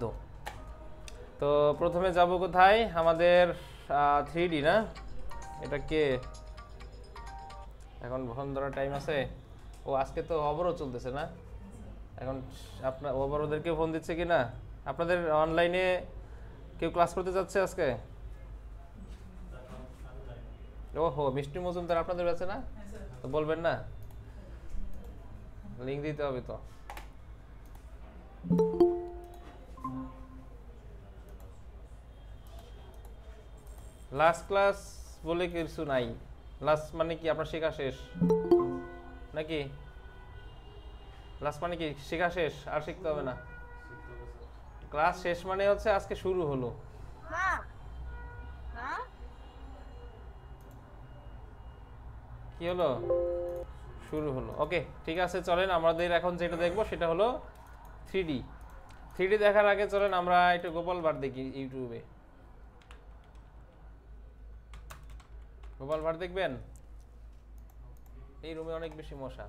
তো তো প্রথমে যাব কোথায়? আমাদের 3D না, এটা কে এখন ফোন ধরার টাইম আছে? ও আজকে তো অবরোধ চলতেছে না এখন? আপনার অবরোধেরকে ফোন দিচ্ছে কি না? আপনাদের অনলাইনে কেউ ক্লাস করতে যাচ্ছে আজকে? ওহো, মিষ্টি মজুমদার আপনাদের আছে না? তো বলবেন না, লিঙ্ক দিতে হবে তো। লাস্ট ক্লাস বলে কিছু নাই। লাস্ট মানে কি আপনার শেখা শেষ নাকি? লাস্ট মানে কি শেখা শেষ, আর শিখতে হবে না? ক্লাস শেষ মানে হচ্ছে আজকে শুরু হলো। কি হলো? শুরু হলো। ওকে, ঠিক আছে, চলেন আমাদের এখন যেটা দেখবো সেটা হলো 3D। 3D দেখার আগে চলেন আমরা একটু গোপাল ভাঁড় দেখি ইউটিউবে। গোপাল ভাঁড় দেখবেন? এই রুমে অনেক বেশি মশা।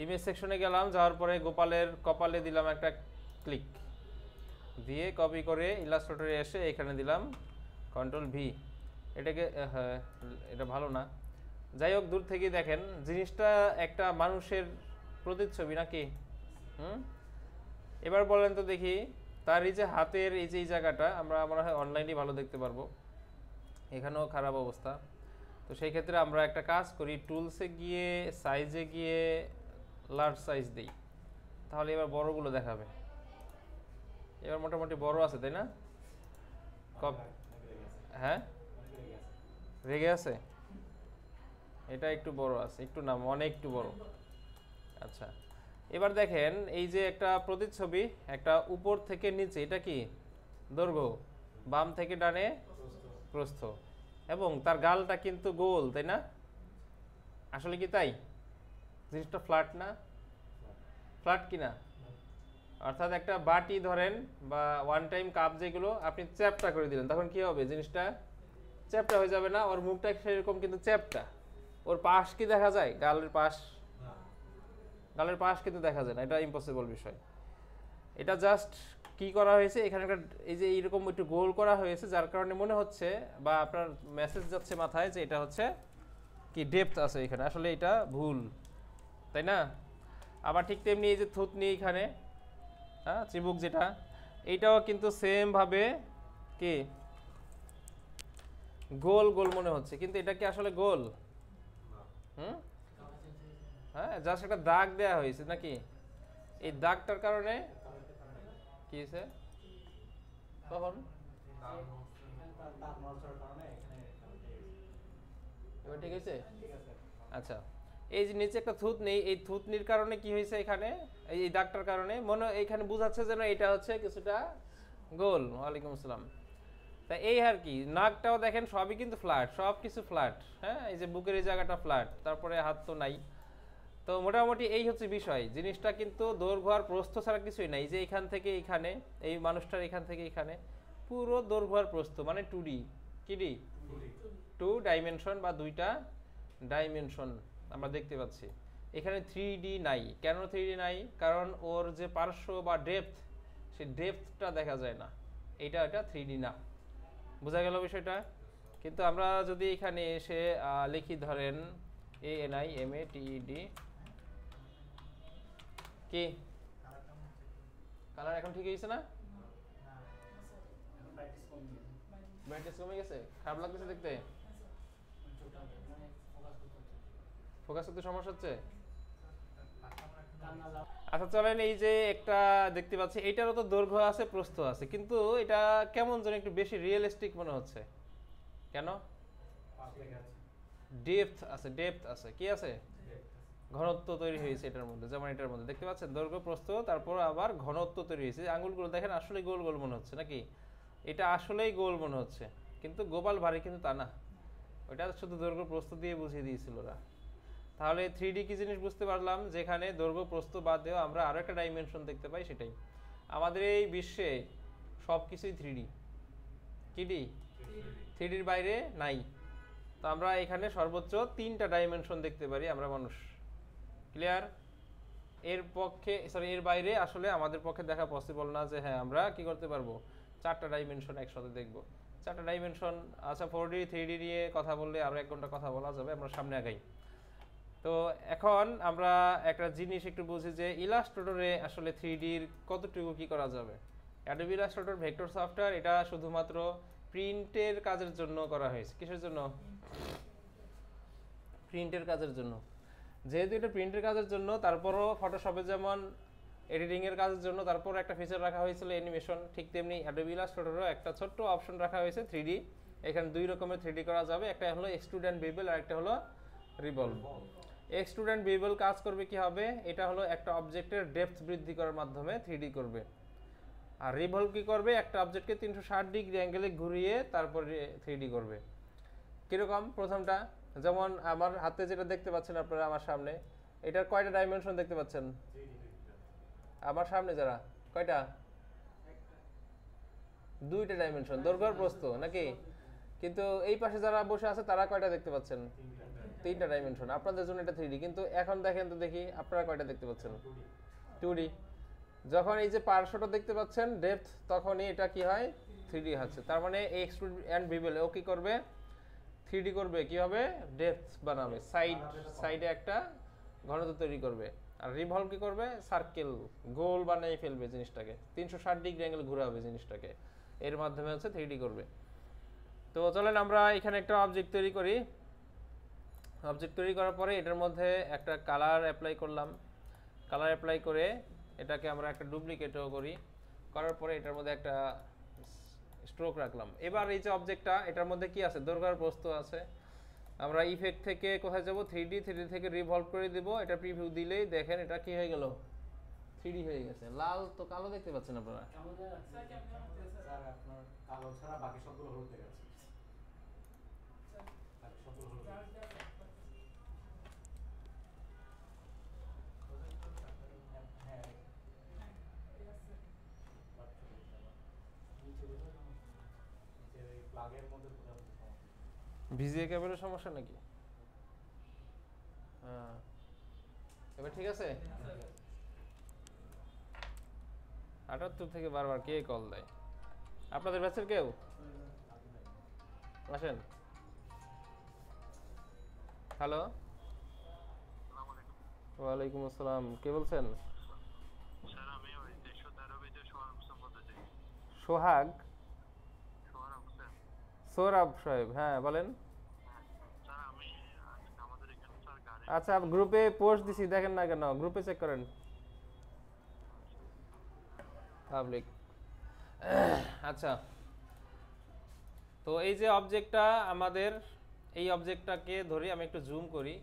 ইমেজ সেকশনে গেলাম, যাওয়ার পরে গোপালের কপালে দিলাম একটা ক্লিক, দিয়ে কপি করে ইলাস্ট্রেটরে এসে এখানে দিলাম Ctrl+V। এটাকে হ্যাঁ, এটা ভালো না। যাই হোক, দূর থেকে দেখেন জিনিসটা একটা মানুষের প্রতিচ্ছবি নাকি? হুম, এবার বলেন তো দেখি, তার এই যে হাতের এই যে এই জায়গাটা আমরা মনে হয় অনলাইনে ভালো দেখতে পারবো, এখানেও খারাপ অবস্থা। তো সেই ক্ষেত্রে আমরা একটা কাজ করি, টুলসে গিয়ে সাইজে গিয়ে লার্জ সাইজ দিই, তাহলে এবার বড়গুলো দেখাবে। এবার মোটামুটি বড় আছে, তাই না? হ্যাঁ, রেগে আছে? এটা একটু বড় আছে, একটু না অনেক একটু বড়। আচ্ছা, এবার দেখেন এই যে একটা প্রতিচ্ছবি, একটা উপর থেকে নিচে, এটা কি দৈর্ঘ্য, বাম থেকে ডানে প্রস্থ, এবং তার গালটা কিন্তু গোল, তাই না? আসলে কি তাই? জিনিসটা ফ্ল্যাট না? ফ্ল্যাট কি না? অর্থাৎ একটা বাটি ধরেন বা ওয়ান টাইম কাপ, যেগুলো আপনি চ্যাপটা করে দিলেন, তখন কি হবে? জিনিসটা চ্যাপটা হয়ে যাবে না? ওর মুখটা সেরকম কিন্তু চ্যাপটা। ওর পাশ কি দেখা যায়? গালের পাশ, গালের পাশ কিন্তু দেখা যায় না, এটা ইম্পসিবল বিষয়। এটা জাস্ট কি করা হয়েছে, এখানে একটা এই যে এইরকম একটু গোল করা হয়েছে, যার কারণে মনে হচ্ছে বা আপনার মেসেজ যাচ্ছে মাথায় যে এটা হচ্ছে কি ডেপথ আছে এখানে। আসলে এটা ভুল, তাই না? আবার ঠিক তেমনি এই যে থুতনি এখানে, হ্যাঁ, চিবুক যেটা, এইটাও কিন্তু সেম ভাবে কি গোল গোল মনে হচ্ছে, কিন্তু এটা কি আসলে গোল? হুম, হ্যাঁ, জাস্ট একটা দাগ দেয়া হয়েছে নাকি? এই দাগটার কারণে কি হয়েছে তখন? এবার ঠিক আছে? আচ্ছা, এই যে নিচে একটা থুতনি, এই থুতনির কারণে কি হয়েছে এখানে, এই দাগটার কারণে মনে এখানে বোঝাচ্ছে যেন এটা হচ্ছে কিছুটা গোল। ওয়ালাইকুম আসসালাম। তা এই আর কি, নাকটাও দেখেন সবই কিন্তু ফ্ল্যাট, সব কিছু ফ্ল্যাট। হ্যাঁ, এই যে বুকের এই জায়গাটা ফ্ল্যাট, তারপরে হাত তো নাই। তো মোটামুটি এই হচ্ছে বিষয়। জিনিসটা কিন্তু দৈর্ঘ্য আর প্রস্থ ছাড়া কিছুই নাই। যে এখান থেকে এখানে, এই মানুষটার এখান থেকে এখানে পুরো দৈর্ঘ্য আর প্রস্থ, মানে 2D। কি ডি? 2 ডাইমেনশন বা দুইটা ডাইমেনশন আমরা দেখতে পাচ্ছি। এখানে 3D নাই। কেন 3D নাই? কারণ ওর যে পার্শ্ব বা ডেপথ, সেই ডেপথটা দেখা যায় না। এটা 3D না। বোঝা গেল বিষয়টা? কিন্তু আমরা যদি এখানে এসে লিখি, ধরেন ANIMATED, কি কালার এখন ঠিক হয়েছে না? ব্রাইটনেস কমে গেছে, খারাপ লাগতেছে দেখতে, ফোকাস করতে সমস্যা হচ্ছে। আচ্ছা চলেন, এই যে একটা দেখতে পাচ্ছি, এইটারও তো দৈর্ঘ্য আছে প্রস্থ আছে, কিন্তু এটা কেমন যেন একটু বেশি রিয়েলিস্টিক মনে হচ্ছে। কেন? ডেপথ আছে, ডেপথ আছে, কি আছে? ঘনত্ব তৈরি হয়েছে এটার মধ্যে। যেমন এটার মধ্যে দেখতে পাচ্ছেন দৈর্ঘ্য প্রস্থ, তারপর আবার ঘনত্ব তৈরি হয়েছে। আঙুলগুলো দেখেন আসলে গোল গোল মনে হচ্ছে নাকি? এটা আসলেই গোল মনে হচ্ছে, কিন্তু গোপাল ভারী কিন্তু তা না। ওইটা শুধু দৈর্ঘ্য প্রস্থ দিয়ে বুঝিয়ে দিয়েছিল ওরা। তাহলে 3D কি জিনিস বুঝতে পারলাম, যেখানে দৈর্ঘ্য প্রস্থ বাদ দিয়েও আমরা আরো একটা ডাইমেনশন দেখতে পাই। সেটাই আমাদের এই বিশ্বে সব কিছুই 3D। কি ডি? 3Dর বাইরে নাই। তো আমরা এখানে সর্বোচ্চ 3টা ডাইমেনশন দেখতে পারি আমরা মানুষ। ক্লিয়ার? এর বাইরে আসলে আমাদের পক্ষে দেখা পসিবল না যে হ্যাঁ আমরা কি করতে পারবো, 4টা ডাইমেনশন একসাথে দেখব। 4টা ডাইমেনশন, আচ্ছা 4D 3D নিয়ে কথা বললে আরো 1 ঘন্টা কথা বলা যাবে, আমরা সামনে আগাই। তো এখন আমরা একটা জিনিস একটু বুঝি যে ইলাস্ট্রেটরে আসলে 3D এর কতটুকু কি করা যাবে। অ্যাডোবি ইলাস্ট্রেটর ভেক্টর সফটওয়্যার, এটা শুধুমাত্র প্রিন্টের কাজের জন্য করা হয়েছে। কিসের জন্য? প্রিন্টের কাজের জন্য। যেহেতু এটা প্রিন্টের কাজের জন্য, তারপরও ফটোশপে যেমন এডিটিং এর কাজের জন্য তারপর একটা ফিচার রাখা হয়েছিল অ্যানিমেশন, ঠিক তেমনি অ্যাডোবি ইলাস্ট্রেটরও একটা ছোট্ট অপশন রাখা হয়েছে 3D। এখানে 2 রকমের 3D করা যাবে, একটা হলো এক্সট্রুড এন্ড বেভেল আর একটা হলো রিভলভ। এক্সট্রুড এন্ড বেভেল কাজ করবে কি হবে, এটা হলো একটা অবজেক্টের ডেপথ বৃদ্ধি করার মাধ্যমে 3D করবে। আর রিভলভ কি করবে, একটা অবজেক্টকে 360 ডিগ্রি অ্যাঙ্গেলে ঘুরিয়ে তারপরে 3D করবে। কিরকম? প্রথমটা যেমন আমার হাতে যেটা দেখতে পাচ্ছেন আপনারা আমার সামনে, এটার কয়টা ডাইমেনশন দেখতে পাচ্ছেন? আমার সামনে যারা, কয়টা? 2টা ডাইমেনশন, দৈর্ঘ্য আর প্রস্থ নাকি? কিন্তু এই পাশে যারা বসে আছে তারা কয়টা দেখতে পাচ্ছেন? 3টা ডাইমেনশন। আপনাদের জন্য এটা 3D, কিন্তু এখন দেখেন তো দেখি আপনারা কয়টা দেখতে পাচ্ছেন? 2D। যখন এই যে পার্শ্বটা দেখতে পাচ্ছেন ডেপথ, তখনই এটা কি হয়? 3D হচ্ছে। তার মানে এক্সট্রুড এন্ড বেভেল ও কি করবে? 3D করবে। কি হবে? ডেপথ বানাবে, সাইডে একটা ঘনত্ব তৈরি করবে। আর রিভলভ কি করবে? সার্কেল, গোল বানিয়ে ফেলবে জিনিসটাকে, 360 ডিগ্রি অ্যাঙ্গেল ঘোরাবে জিনিসটাকে, এর মাধ্যমে হচ্ছে 3D করবে। তো চলেন আমরা এখানে একটা অবজেক্ট তৈরি করি। অবজেক্ট তৈরি করার পরে এটার মধ্যে একটা কালার অ্যাপ্লাই করলাম। কালার অ্যাপ্লাই করে এটাকে আমরা একটা ডুপ্লিকেটও করি, করার পরে এটার মধ্যে একটা স্ট্রোক রাখলাম। এবার এই যে অবজেক্টটা, এটার মধ্যে কি আছে? দৈর্ঘ্য আর প্রস্থ আছে। আমরা ইফেক্ট থেকে কোথায় যাব? 3D থেকে রিভলভ করে দিব। এটা প্রিভিউ দিলেই দেখেন এটা কি হয়ে গেল, 3D হয়ে গেছে। লাল তো কালো দেখতে পাচ্ছেন আপনারা। স্যার আপনার কালো ছাড়া বাকি সবগুলো হলুদ দেখাচ্ছে। বাকি সবগুলো হলুদ। হ্যাঁ প্লাগের মধ্যে ভিজিএ কেবলের সমস্যা নাকি? হ্যাঁ, এবার ঠিক আছে। 78 থেকে বারবার কে কল দেয়? আপনাদের ব্যাচের কেউ আসেন। হ্যালো, ওয়ালাইকুম আসসালাম, কে বলছেন? সোহাগ? সৌরভ সাহেব, হ্যাঁ বলেন। আচ্ছা, গ্রুপে পোস্ট দিছি, দেখেন না কেন? গ্রুপে চেক করেন, পাবলিক। আচ্ছা, তো এই যে অবজেক্টটা আমাদের, এই অবজেক্টটাকে ধরি আমি একটু জুম করি।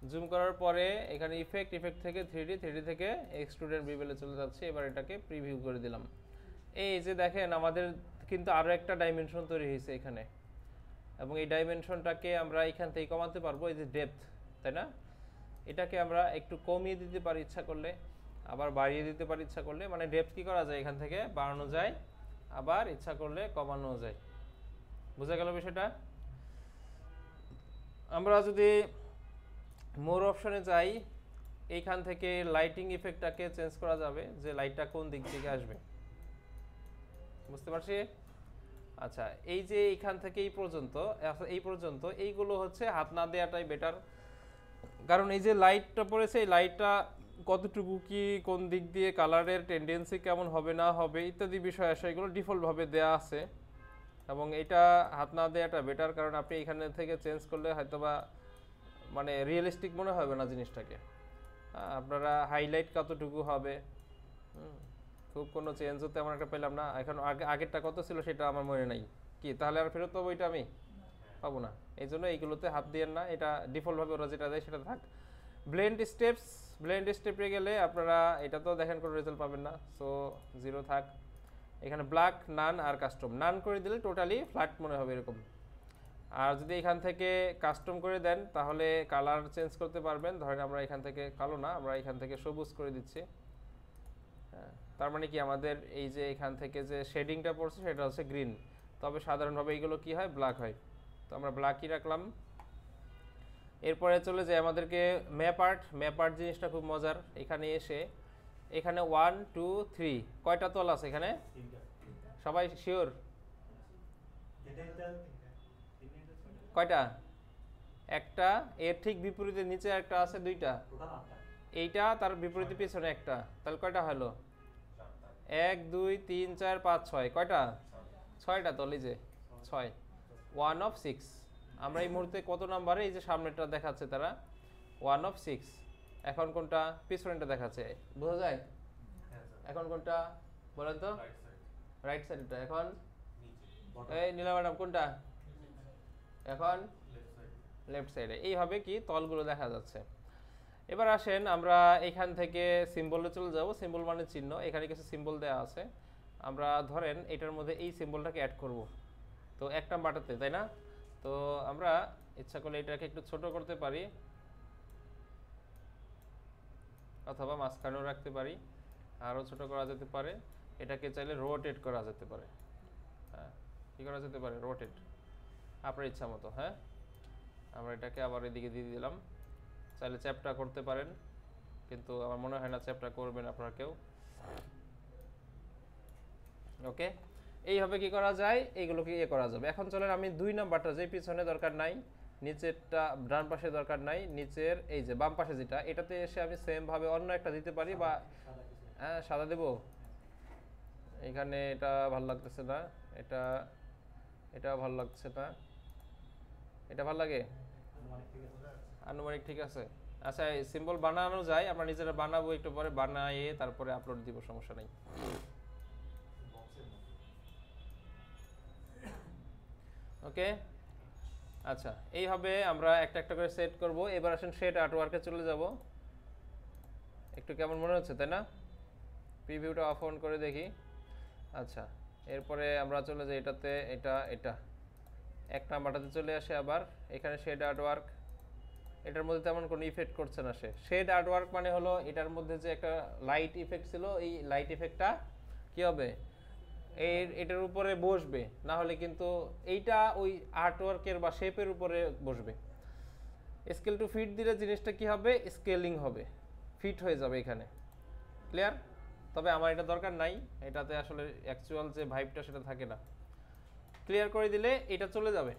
জুম করার পরে এখানে ইফেক্ট থেকে 3D থেকে এক্সট্রুডেড বেভেলে চলে যাচ্ছে। এবার এটাকে প্রিভিউ করে দিলাম। এই যে দেখেন আমাদের কিন্তু আরো একটা ডাইমেনশন তৈরি হয়েছে এখানে, এবং এই ডাইমেনশনটাকে আমরা এখান থেকে কমাতে পারবো। এই যে ডেপথ, তাই না? এটাকে আমরা একটু কমিয়ে দিতে পারি ইচ্ছা করলে, আবার বাড়িয়ে দিতে পারি ইচ্ছা করলে। মানে ডেপথ কি করা যায়, এখান থেকে বাড়ানো যায়, আবার ইচ্ছা করলে কমানো যায়। বোঝা গেল বিষয়টা? আমরা যদি মোর অপশনে যাই, এইখান থেকে লাইটিং ইফেক্টটাকে চেঞ্জ করা যাবে, যে লাইটটা কোন দিক থেকে আসবে। বুঝতে পারছি? আচ্ছা, এই যে এইখান থেকে এই পর্যন্ত এইগুলো হচ্ছে হাত না দেওয়াটাই বেটার। কারণ এই যে লাইটটা পড়েছে, এই লাইটটা কতটুকু কি, কোন দিক দিয়ে কালারের টেন্ডেন্সি কেমন হবে না হবে ইত্যাদি বিষয় আসে, এগুলো ডিফল্টভাবে দেয়া আছে। এবং এটা হাত না দেওয়াটা বেটার, কারণ আপনি এখানে থেকে চেঞ্জ করলে হয়তোবা মানে রিয়েলিস্টিক মনে হবে না জিনিসটাকে। আপনারা হাইলাইট কতটুকু হবে, খুব কোনো চেঞ্জও তেমন একটা পেলাম না। এখন আগেরটা কত ছিল সেটা আমার মনে নাই। কি তাহলে আর ফেরত পাবো? এটা আমি পাবো না। এই জন্য এইগুলোতে হাত দিয়ে না, এটা ডিফল্টভাবে ওরা যেটা দেয় সেটা থাক। ব্লেন্ড স্টেপে গেলে আপনারা এটা তো দেখেন কোনো রেজাল্ট পাবেন না, সো 0 থাক। এখানে ব্ল্যাক, নান আর কাস্টম। নান করে দিলে টোটালি ফ্ল্যাট মনে হবে এরকম। আর যদি এখান থেকে কাস্টম করে দেন তাহলে কালার চেঞ্জ করতে পারবেন। ধরেন আমরা এখান থেকে কালো না, আমরা এখান থেকে সবুজ করে দিচ্ছি। হ্যাঁ, তার মানে কি আমাদের এই যে এখান থেকে যে শেডিংটা পড়ছে সেটা হচ্ছে গ্রিন, তবে সাধারণভাবে এইগুলো কি হয়, ব্ল্যাক হয়। তো আমরা ব্ল্যাকই রাখলাম। এরপরে চলে যায় আমাদেরকে ম্যাপ আর্ট জিনিসটা খুব মজার। এখানে এসে এখানে 1 2 3 কয়টা তল আছে এখানে? তিনটা। সবাই শিওর? তিনটা। কয়টা? একটা, এর ঠিক বিপরীতে নিচে একটা আছে, দুইটা। টোটাল 8টা। এইটা তার বিপরীতে পিছনে একটা, তাহলে কয়টা হলো? 1 2 3 4 5 6 কয়টা? 6টা তল, এই যে 6, 1 অফ 6। আমরা এই মুহূর্তে কত নাম্বারে? এই যে সামনেটা দেখাচ্ছে তারা 1 অফ 6। এখন কোনটা? পিছনেটা দেখাচ্ছে, বোঝা যায়? এখন কোনটা বলেন তো? রাইট সাইডটা। এখন এই নীলা ম্যাডাম কোনটা? এখন লেফট সাইডে। এইভাবে কি তলগুলো দেখা যাচ্ছে। এবার আসেন আমরা এখান থেকে সিম্বলে চলে যাব। সিম্বল মানে চিহ্ন। এখানে কিছু সিম্বল দেওয়া আছে। আমরা ধরেন এটার মধ্যে এই সিম্বলটাকে অ্যাড করব, তো এক নাম্বারটাতে, তাই না? তো আমরা ইচ্ছা করলে এটাকে একটু ছোট করতে পারি, অথবা মাঝখানেও রাখতে পারি, আরও ছোট করা যেতে পারে। এটাকে চাইলে রোটেট করা যেতে পারে। হ্যাঁ, কী করা যেতে পারে? রোটেট, আপনার ইচ্ছা মতো। হ্যাঁ, আমরা এটাকে আবার এদিকে দিয়ে দিলাম। চাইলে চ্যাপটা করতে পারেন, কিন্তু আমার মনে হয় না চ্যাপটা করবেন আপনারা কেউ। ওকে, এইভাবে কি করা যায়? এইগুলোকে ইয়ে করা যাবে। এখন চলেন আমি 2 নাম্বারটা, যে পিছনে দরকার নাই, নিচেরটা ডান পাশে দরকার নাই, নিচের এই যে বাম পাশে যেটা, এটাতে এসে আমি সেম ভাবে অন্য একটা দিতে পারি, বা হ্যাঁ সাদা দেব। এখানে এটা ভালো লাগতেছে না, এটা এটা ভালো লাগছে না, এটা ভালো লাগে, আনুমানিক ঠিক আছে। আচ্ছা, এই সিম্বল বানানো যায়, আমরা নিজেরা বানাবো, একটু পরে বানায়ে তারপরে আপলোড দিব, সমস্যা নেই। ওকে, আচ্ছা, এইভাবে আমরা একটা একটা করে সেট করব। এবার আসেন শেড আর্টওয়ার্কে চলে যাব। একটু কেমন মনে হচ্ছে, তাই না? প্রিভিউটা অফ অন করে দেখি। আচ্ছা, এরপরে আমরা চলে যাই এটাতে, এটা এক নাম্বারটাতে চলে আসে। আবার এখানে শেড আর্টওয়ার্ক, এটার মধ্যে তেমন কোনো ইফেক্ট করছে না সে। শেড আর্টওয়ার্ক মানে হলো এটার মধ্যে যে একটা লাইট ইফেক্ট ছিল, এই লাইট ইফেক্টটা কি হবে? এটার উপরে বসবে, না হলে কিন্তু এইটা ওই আর্টওয়ার্কের বা শেপের উপরে বসবে। স্কেল টু ফিট দিলে জিনিসটা কি হবে? স্কেলিং হবে, ফিট হয়ে যাবে এখানে। ক্লিয়ার? তবে আমার এটা দরকার নাই, এটাতে আসলে অ্যাকচুয়াল যে ভাইবটা সেটা থাকে না। ক্লিয়ার করে দিলে এটা চলে যাবে।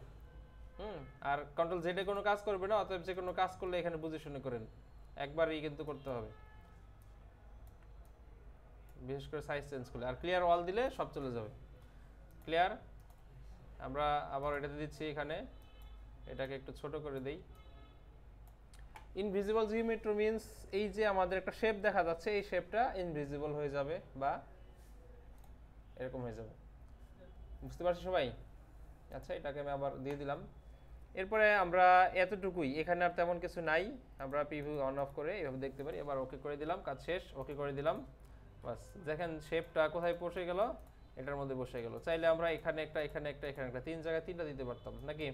আর কন্ট্রোল জেডে কোনো কাজ করবে না, অতএব যে কোনো কাজ করলে এখানে বুঝে শুনে করেন, একবারই কিন্তু করতে হবে, বিশেষ করে সাইজ চেঞ্জ করলে। আর ক্লিয়ার ওয়াল দিলে সব চলে যাবে। ক্লিয়ার? আমরা আবার এটাতে দিচ্ছি, এখানে এটাকে একটু ছোট করে দেই। ইনভিজিবল জিওমেট্রি মিন্স এই যে আমাদের একটা শেপ দেখা যাচ্ছে, এই শেপটা ইনভিজিবল হয়ে যাবে বা এরকম হয়ে যাবে। বুঝতে পারছি সবাই? আচ্ছা, এটাকে আমি আবার দিয়ে দিলাম। এরপরে আমরা এতটুকুই, এখানে আর তেমন কিছু নাই। আমরা প্রিভিউ অন অফ করে এভাবে দেখতে পারি। এবার ওকে করে দিলাম, কাজ শেষ, ওকে করে দিলাম। বাস, দেখেন শেপটা কোথায় বসে গেল? এটার মধ্যে বসে গেল। চাইলে আমরা এখানে একটা, এখানে একটা, এখানে একটা, 3 জায়গায় 3টা দিতে পারতাম নাকি?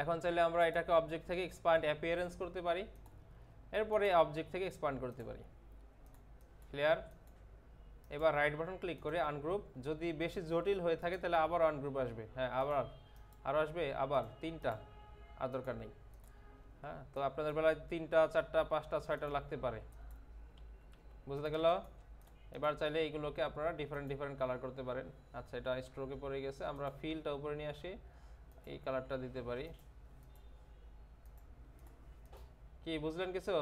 এখন চাইলে আমরা এটাকে অবজেক্ট থেকে এক্সপ্যান্ড অ্যাপিয়ারেন্স করতে পারি, এরপরে অবজেক্ট থেকে এক্সপ্যান্ড করতে পারি। ক্লিয়ার? এবার রাইট বাটন ক্লিক করে আনগ্রুপ। যদি বেশি জটিল হয়ে থাকে তাহলে আবার আনগ্রুপ আসবে। হ্যাঁ, আবার আরও আসবে, আবার 3টা, আর দরকার নেই। হ্যাঁ, তো আপনাদের বেলায় 3টা 4টা 5টা 6টা লাগতে পারে। বুঝতে গেল? এবার চাইলে এইগুলোকে আপনারা ডিফারেন্ট ডিফারেন্ট কালার করতে পারেন। আচ্ছা, এটা স্ট্রোকে পড়ে গেছে, আমরা ফিলটা উপরে নিয়ে আসি, এই কালারটা দিতে পারি। কি বুঝলেন কিছু?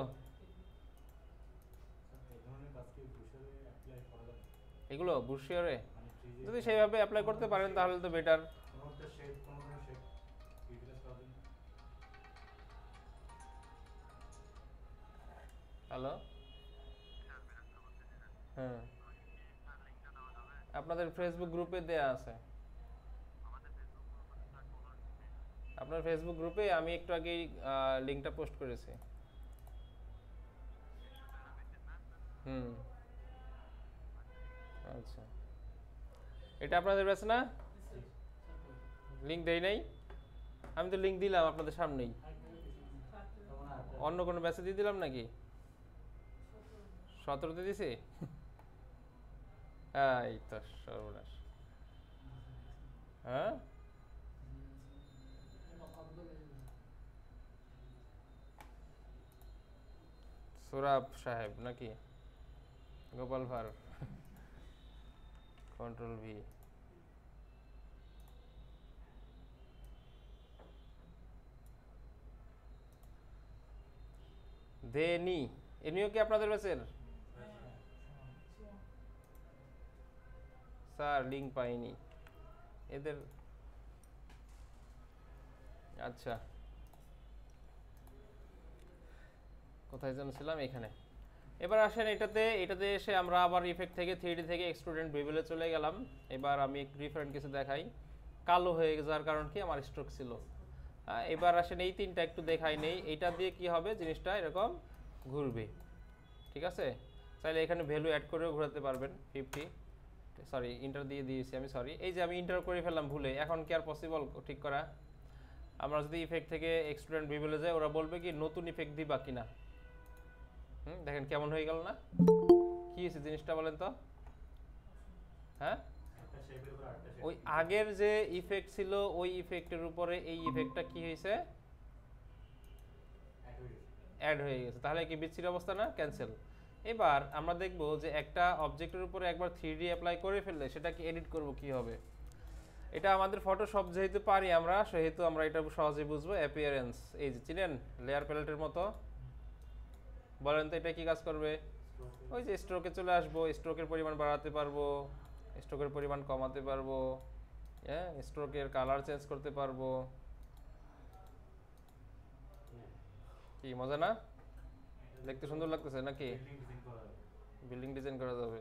এগুলো বুশিয়ারে যদি সেইভাবে অ্যাপ্লাই করতে পারেন তাহলে তো বেটার। হ্যালো, হ্যাঁ, আপনাদের ফেসবুক গ্রুপে দেয়া আছে। আপনার ফেসবুক গ্রুপে আমি একটু আগেই লিঙ্কটা পোস্ট করেছি। আচ্ছা, এটা আপনাদের ব্যাচ না? লিঙ্ক দেই নাই? আমি তো লিঙ্ক দিলাম আপনাদের সামনেই। অন্য কোনো ব্যাচে দিয়ে দিলাম নাকি? 17তে দিছি? এই তো সর্বনাশ। হ্যাঁ, সোরাব সাহেব নাকি গোপাল ভার কন্ট্রোল ভি দেনি এনিও কি আপনাদের ব্যাচের স্যার লিংক পাইনি এদের আচ্ছা কোথায় যেন ছিলাম এখানে এবার আসেন এটাতে এসে আমরা আবার ইফেক্ট থেকে 3D থেকে এক্সট্রুডেন্ট ভিউলে চলে গেলাম এবার আমি ডিফারেন্ট কিছু দেখাই কালো হয়ে যাওয়ার কারণ কি আমার স্ট্রোক ছিল এবার আসেন এই তিনটা একটু দেখাই নেই এটা দিয়ে কি হবে জিনিসটা এরকম ঘুরবে ঠিক আছে চাইলে এখানে ভ্যালু অ্যাড করেও ঘোরাতে পারবেন 50 সরি ইন্টার দিয়ে দিয়েছি আমি সরি এই যে আমি ইন্টার করে ফেললাম ভুলে এখন কি আর পসিবল ঠিক করা আমরা যদি ইফেক্ট থেকে এক্সট্রুডেন্ট ভিউলে যাই ওরা বলবে কি নতুন ইফেক্ট দিবা কিনা দেখেন কেমন হয়ে গেল না কি হয়েছে জিনিসটা বলেন তো হ্যাঁ ওই আগের যে ইফেক্ট ছিল ওই ইফেক্টের উপরে এই ইফেক্টটা কি হয়েছে অ্যাড হয়ে গেছে তাহলে কি বিচ্ছিরি অবস্থা না ক্যান্সেল এবার আমরা দেখব যে একটা অবজেক্টের উপরে একবার 3D অ্যাপ্লাই করে ফেললে সেটা কি এডিট করব কি হবে এটা আমাদের ফটোশপ যেহেতু পারি আমরা সেহেতু আমরা এটা সহজেই বুঝবো অ্যাপিয়ারেন্স এই যে চিনেন লেয়ার প্যালেটের মতো বলেন তো এটা কি কাজ করবে ওই যে স্ট্রোকে চলে আসবো স্ট্রোকের পরিমাণ বাড়াতে পারবো স্ট্রোকের পরিমাণ কমাতে পারবো হ্যাঁ স্ট্রোকের কালার চেঞ্জ করতে পারবো কি মজা না দেখতে সুন্দর লাগতেছে নাকি বিল্ডিং ডিজাইন করা যাবে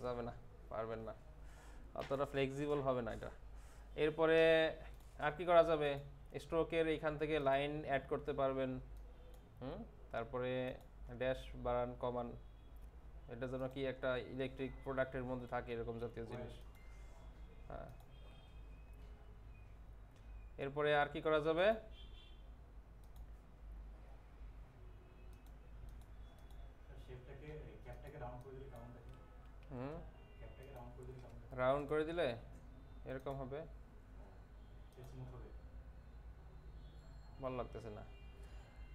যাবে না পারবেন না অতটা ফ্লেক্সিবল হবে না এটা এরপরে আর কি করা যাবে স্ট্রোকের এখান থেকে লাইন অ্যাড করতে পারবেন তারপরে ড্যাশ বাড়ান কমান এটা যেন কি একটা ইলেকট্রিক প্রোডাক্টের মধ্যে থাকে এরকম জাতীয় জিনিস হ্যাঁ এরপরে আর কি করা যাবে রাউন্ড করে দিলে এরকম হবে ভালো লাগতেছে না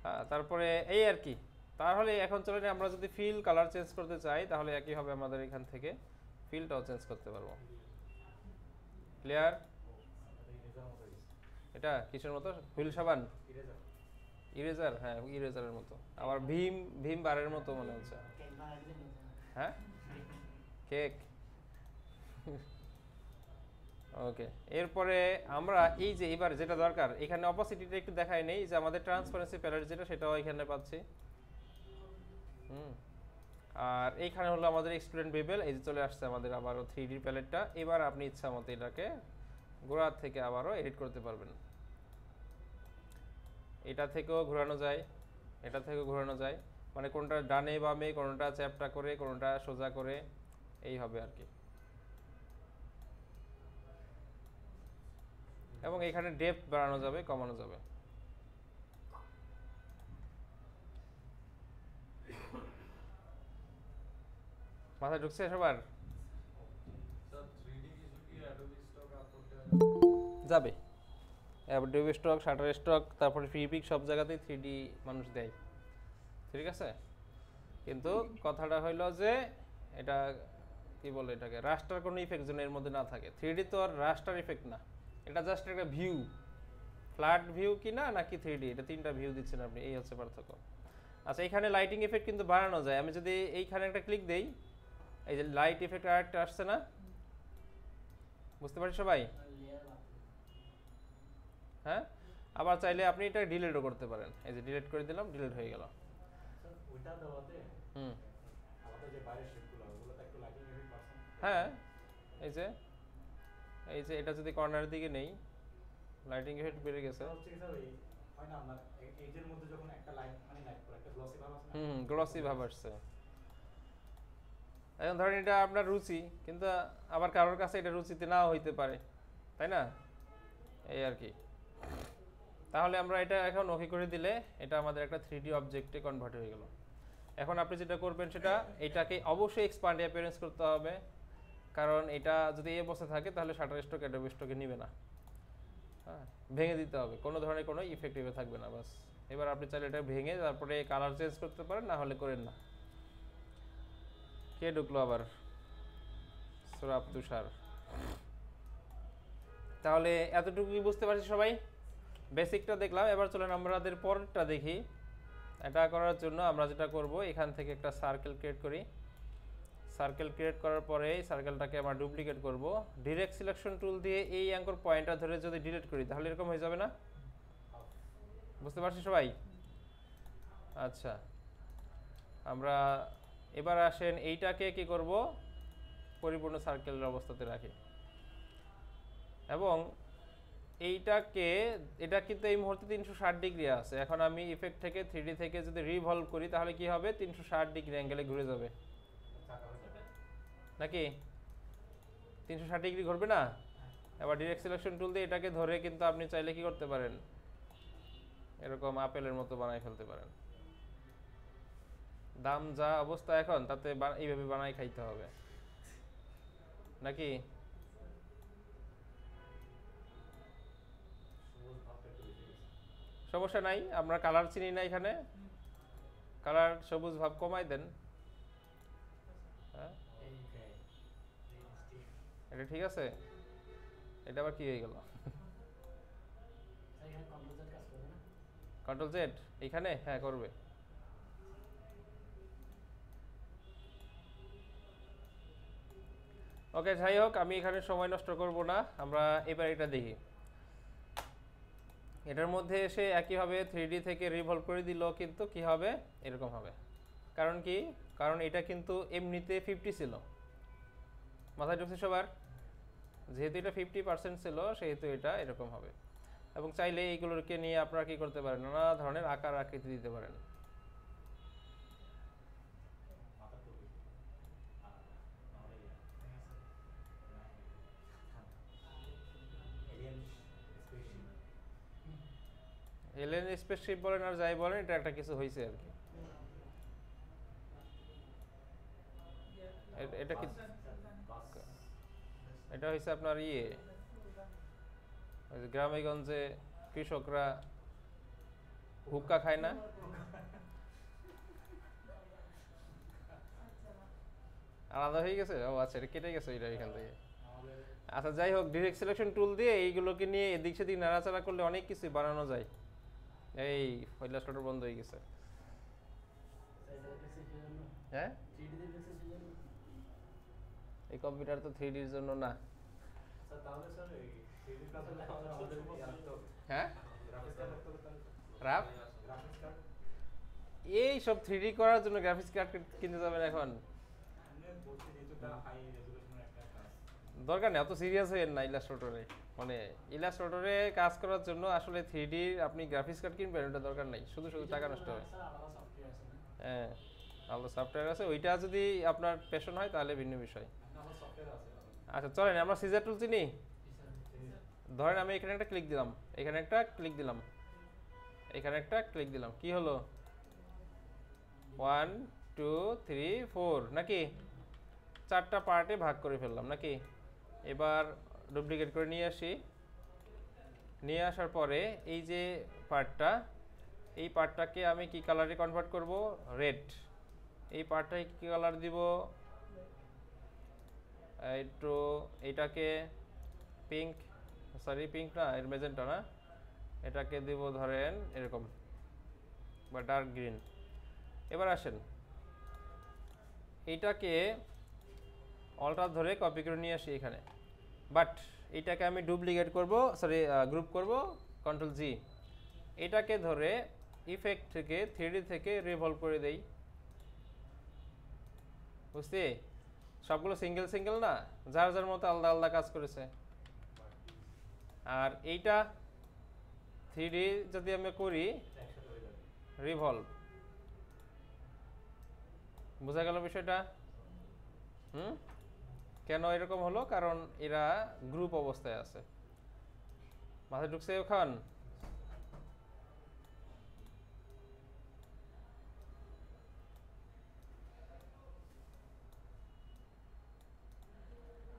হ্যাঁ তারপরে এই আর কি তাহলে এখন চলে আমরা যদি ফিল কালার চেঞ্জ করতে চাই তাহলে একই হবে আমাদের এখান থেকে ফিলটাও চেঞ্জ করতে পারবো ক্লিয়ার এটা কিসের মতো হুইল সাবান ইরেজার হ্যাঁ ইরেজারের মতো আবার ভীম বারের মতো মনে হচ্ছে হ্যাঁ কেক ওকে এরপরে আমরা এই যে এবার যেটা দরকার এখানে অপোসিটিটা একটু দেখাই নেই যে আমাদের ট্রান্সপারেন্সি প্যালেট যেটা সেটাও এখানে পাচ্ছি আর এইখানে হলো আমাদের এক্সট্রুডেন্ট বেবেল এই যে চলে আসছে আমাদের আবারও 3D প্যালেটটা এবার আপনি ইচ্ছা মতো এটাকে গোড়া থেকে আবারও এডিট করতে পারবেন এটা থেকেও ঘোরানো যায় এটা থেকেও ঘোরানো যায় মানে কোনটা ডানে বামে কোনটা চ্যাপটা করে কোনটা সোজা করে এই হবে আর কি এবং এখানে ডেপথ বাড়ানো যাবে কমানো যাবে মাথায় ঢুকছে সবার যাবে অ্যাডোবি স্টক শাটার স্টক তারপরে ফ্রিপিক সব জায়গাতেই 3D মানুষ দেয় ঠিক আছে কিন্তু কথাটা হইলো যে এটা কি বলে এটাকে রাস্টার কোনো ইফেক্ট যেন এর মধ্যে না থাকে 3D তো আর রাস্টার ইফেক্ট না এটা জাস্ট একটা ভিউ ফ্ল্যাট ভিউ কি না নাকি 3D এটা তিনটা ভিউ দিচ্ছেন আপনি এই হচ্ছে পার্থক্য আচ্ছা এখানে লাইটিং ইফেক্ট কিন্তু বাড়ানো যায় আমি যদি এইখানে একটা ক্লিক দেই এই যে লাইট ইফেক্ট আরেকটা আসছে না বুঝতে পারছেন সবাই হ্যাঁ আবার চাইলে আপনি এটা ডিলিটও করতে পারেন এই যে ডিলিট করে দিলাম ডিলিট হয়ে গেল ওইটা দেওয়াতে আমাদের যে বাইরের শেপগুলো ওগুলোতে একটু লাইটিং ইফেক্ট পাচ্ছেন হ্যাঁ এই যে এটা যদি কর্নারের দিকে নেই লাইটিং ইফেক্ট বেড়ে গেছে হচ্ছে কি স্যার ওই হয় না আপনার এজের মধ্যে যখন একটা লাইট মানে লাইট করে একটা গ্লসি ভাব আছে গ্লসি ভাব আসছে এখন ধরেন এটা আপনার রুচি কিন্তু আবার কারোর কাছে এটা রুচিতে নাও হইতে পারে তাই না এই আর কি তাহলে আমরা এটা এখন ওকে করে দিলে এটা আমাদের একটা 3D অবজেক্টে কনভার্ট হয়ে গেল এখন আপনি যেটা করবেন সেটা এটাকে অবশ্যই এক্সপ্যান্ড অ্যাপিয়ারেন্স করতে হবে কারণ এটা যদি এই অবস্থা থাকে তাহলে শাটার স্টক অ্যাডোবি স্টকে নেবে না হ্যাঁ ভেঙে দিতে হবে কোনো ধরনের কোনো ইফেক্টিভে থাকবে না বাস এবার আপনি চাইলে এটা ভেঙে তারপরে কালার চেঞ্জ করতে পারেন, না হলে করেন না। কে ঢুকলো আবার? সুরাব তুষার। তাহলে এতটুকুই বুঝতে পারছি সবাই, বেসিকটা দেখলাম। এবার চলেন আমাদের পরেরটা দেখি। এটা করার জন্য আমরা যেটা করব, এখান থেকে একটা সার্কেল ক্রিয়েট করি। সার্কেল ক্রিয়েট করার পরে সার্কেলটাকে আমরা ডুপ্লিকেট করব। ডিরেক্ট সিলেকশন টুল দিয়ে এই অ্যাঙ্কর পয়েন্টটা ধরে যদি ডিলিট করি তাহলে এরকম হয়ে যাবে না? বুঝতে পারছি সবাই? আচ্ছা, আমরা এবার আসেন এইটাকে কি করব, পরিপূর্ণ সার্কেলের অবস্থাতে রাখি। এবং এইটাকে, এটা কিন্তু এই মুহূর্তে 360 ডিগ্রি আছে। এখন আমি ইফেক্ট থেকে 3D থেকে যদি রিভলভ করি তাহলে কি হবে, 360 ডিগ্রি অ্যাঙ্গেলে ঘুরে যাবে নাকি? 360 ডিগ্রি ঘুরবে না? এবার ডিরেক্ট সিলেকশন টুল দিয়ে এটাকে ধরে কিন্তু আপনি চাইলে কি করতে পারেন, এরকম আপেলের মতো বানাই ফেলতে পারেন। দাম যা অবস্থা এখন, তাতে এইভাবে বানাই খাইতে হবে নাকি? সমস্যা নাই, আমরা কালার চিনি না এখানে, কালার সবুজ ভাব কমাই দেন। হ্যাঁ, এটা ঠিক আছে। এটা আবার কি হয়ে গেল? কন্ট্রোল জেড এখানে, হ্যাঁ করবে। ওকে, যাই হোক, আমি এখানে সময় নষ্ট করব না, আমরা এবার এটা দেখি। এটার মধ্যে এসে একইভাবে 3D থেকে রিভলভ করে দিল, কিন্তু কি হবে, এরকম হবে। কারণ কি? কারণ এটা কিন্তু এমনিতে 50 ছিল, মাথায় ঢুকছে সবার? যেহেতু এটা 50% ছিল সেহেতু এটা এরকম হবে। এবং চাইলে এইগুলোকে নিয়ে আপনারা কি করতে পারেন, নানা ধরনের আকার আকৃতি দিতে পারেন। এলিয়েন স্পেসশিপ বলেন আর যাই বলেন, এটা একটা কিছু হয়েছে আর কি। এটা কি, এটা হয়েছে আপনার গ্রামে গঞ্জে কৃষকরা হুক্কা খায় না, আলাদা হয়ে গেছে। ও আচ্ছা, এটা কেটে গেছে এটা এখান থেকে। আচ্ছা, যাই হোক, ডিরেক্ট সিলেকশন টুল দিয়ে এইগুলোকে নিয়ে এদিক সেদিক নাড়াচাড়া করলে অনেক কিছু বানানো যায়। এই ফয়লা স্টোর বন্ধ হয়ে গেছে। হ্যাঁ, এই কম্পিউটার তো 3D এর জন্য না। হ্যাঁ, এই সব 3D করার জন্য গ্রাফিক্স কার্ড কিনতে যাবেন এখন? দরকার নেই, অত সিরিয়াস হয়ে না। ইলাস্ট্রেটরে, মানে ইলাস্ট্রেটরে কাজ করার জন্য আসলে 3D আপনি গ্রাফিক্স কার্ড কিনবেন, ওটা দরকার নাই, শুধু শুধু টাকা নষ্ট হবে। হ্যাঁ, আলাদা সফটওয়্যার আছে, ওইটা যদি আপনার প্যাশন হয় তাহলে ভিন্ন বিষয়। আচ্ছা চলেন, আমরা সিজার টুল চিনি। ধরেন আমি এখানে একটা ক্লিক দিলাম, এখানে একটা ক্লিক দিলাম, এখানে একটা ক্লিক দিলাম, কি হলো? 1 2 3 4 নাকি? 4টা পার্টে ভাগ করে ফেললাম নাকি? এবার ডুপ্লিকেট করে নিয়ে আসি। নিয়ে আসার পরে এই যে পার্টটা, এই পার্টটাকে আমি কি কালারে কনভার্ট করব? রেড। এই পার্টটাকে কি কালার দিব? একটু এটাকে পিঙ্ক, সরি পিঙ্ক না, এর মেজেন্টা না, এটাকে দিব ধরেন এরকম, বা ডার্ক গ্রিন। এবার আসেন, এইটাকে অল্টার ধরে কপি করে নিয়ে আসি এখানে। বাট এটাকে আমি ডুপ্লিকেট করব, সরি গ্রুপ করব, কন্ট্রোল জি। এটাকে ধরে ইফেক্ট থেকে 3D থেকে রিভলভ করে দেই। বুঝছি? সবগুলো সিঙ্গেল সিঙ্গেল না, যার যার মতো আলাদা আলাদা কাজ করেছে। আর এইটা 3D যদি আমি করি রিভলভ, বোঝা গেল বিষয়টা? কেন এরকম হলো? কারণ এরা গ্রুপ অবস্থায় আছে। মাথায় ঢুকছে এখন?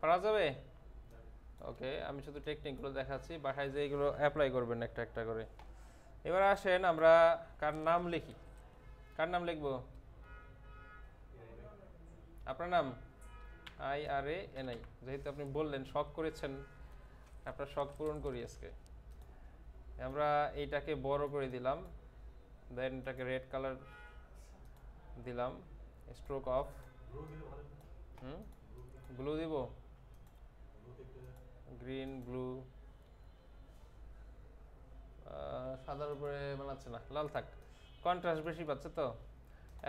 পারা যাবে? ওকে, আমি শুধু টেকনিকগুলো দেখাচ্ছি, বাসায় যে এগুলো অ্যাপ্লাই করবেন একটা একটা করে। এবার আসেন আমরা কার নাম লিখি। কার নাম লিখবো? আপনার নাম IRANI, যেহেতু আপনি বললেন শখ করেছেন, আপনার শখ পূরণ করি আজকে। আমরা এইটাকে বড় করে দিলাম, দেন এটাকে রেড কালার দিলাম, স্ট্রোক অফ। ব্লু দিলে ভালো। ব্লু দিব, ব্লুতে একটু গ্রিন ব্লু, সাদার উপরে বানাচ্ছে না, লাল থাক, কন্ট্রাস্ট বেশি পাচ্ছে তো।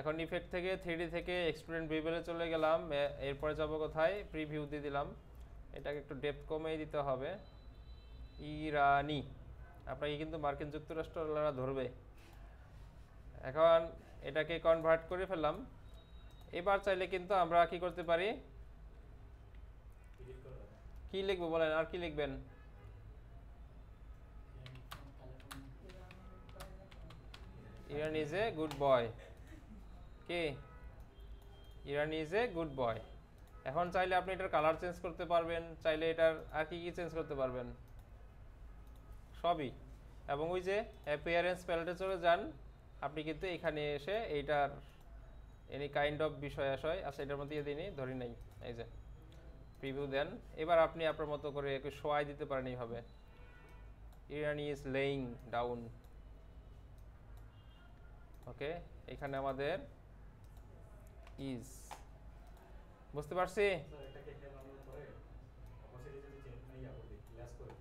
এখন ইফেক্ট থেকে 3D থেকে এক্সট্রুডেন্ট ভিউলে চলে গেলাম, এরপরে যাব কোথায়, প্রিভিউ দিয়ে দিলাম। এটাকে একটু ডেপথ কমিয়ে দিতে হবে। ইরানি, আপনাকে কিন্তু মার্কিন যুক্তরাষ্ট্ররা ধরবে। এখন এটাকে কনভার্ট করে ফেললাম। এবার চাইলে কিন্তু আমরা কি করতে পারি, এডিট করে কি লিখবো বলেন, আর কি লিখবেন? Iran is a good boy. কি, Iran is a good boy. এখন চাইলে আপনি এটার কালার চেঞ্জ করতে পারবেন, চাইলে এটার আর কি কি চেঞ্জ করতে পারবেন, সবই। এবং ওই যে অ্যাপিয়ারেন্স প্যালেটে চলে যান, আপনি কিন্তু এখানে এসে এইটার এনি কাইন্ড অফ বিষয় আশয় আচ্ছা এটার মধ্যে দিয়ে দিই, ধরি নাই, এই যে প্রিভিউ দেন। এবার আপনি আপনার মতো করে একটু শোয়াই দিতে পারেন এইভাবে, ইরান ইজ লেইং ডাউন। ওকে, এখানে আমাদের ইজ, বুঝতে পারছি? স্যার এটাকে এখানে বানানোর পরে অপোজিটে যদি চেঞ্জ না ইয়া করি লেস করে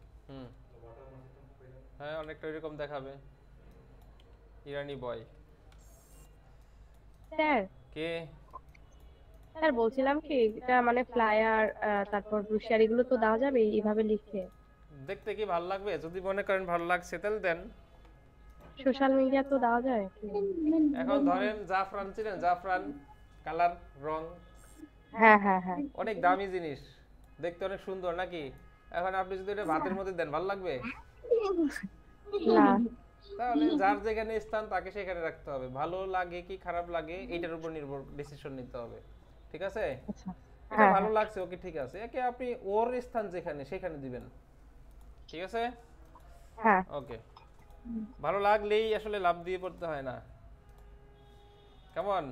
তো ওয়াটার সিস্টেম হয়ে যাবে। হ্যাঁ, অনেকটা এরকম দেখাবে। ইরানি বয় স্যার কে? স্যার বলছিলাম কি এটা মানে ফ্লায়ার তারপর ব্রোশার এগুলো তো দেওয়া যাবে এইভাবে লিখে? দেখতে কি ভালো লাগবে? যদি মনে করেন ভালো লাগছে তাহলে দেন। সোশ্যাল মিডিয়া তো দেওয়া যায়? এখন ধরেন জাফরান চিনেন, জাফরান কালার রং, হ্যাঁ হ্যাঁ হ্যাঁ। অনেক দামি জিনিস, দেখতে অনেক সুন্দর নাকি? এখন আপনি যদি এটা ভাতের মধ্যে দেন ভালো লাগবে? না। তাহলে যার যেখানে স্থান তাকে সেখানে রাখতে হবে। ভালো লাগে কি খারাপ লাগে এটার উপর নির্ভর ডিসিশন নিতে হবে, ঠিক আছে? আচ্ছা। এটা হ্যাঁ ভালো লাগছে, ওকে ঠিক আছে, একে আপনি ওর স্থান যেখানে সেখানে দিবেন, ঠিক আছে? হ্যাঁ। ওকে, ভালো লাগলেই আসলে লাভ দিয়ে পড়তে হয় না। কেমন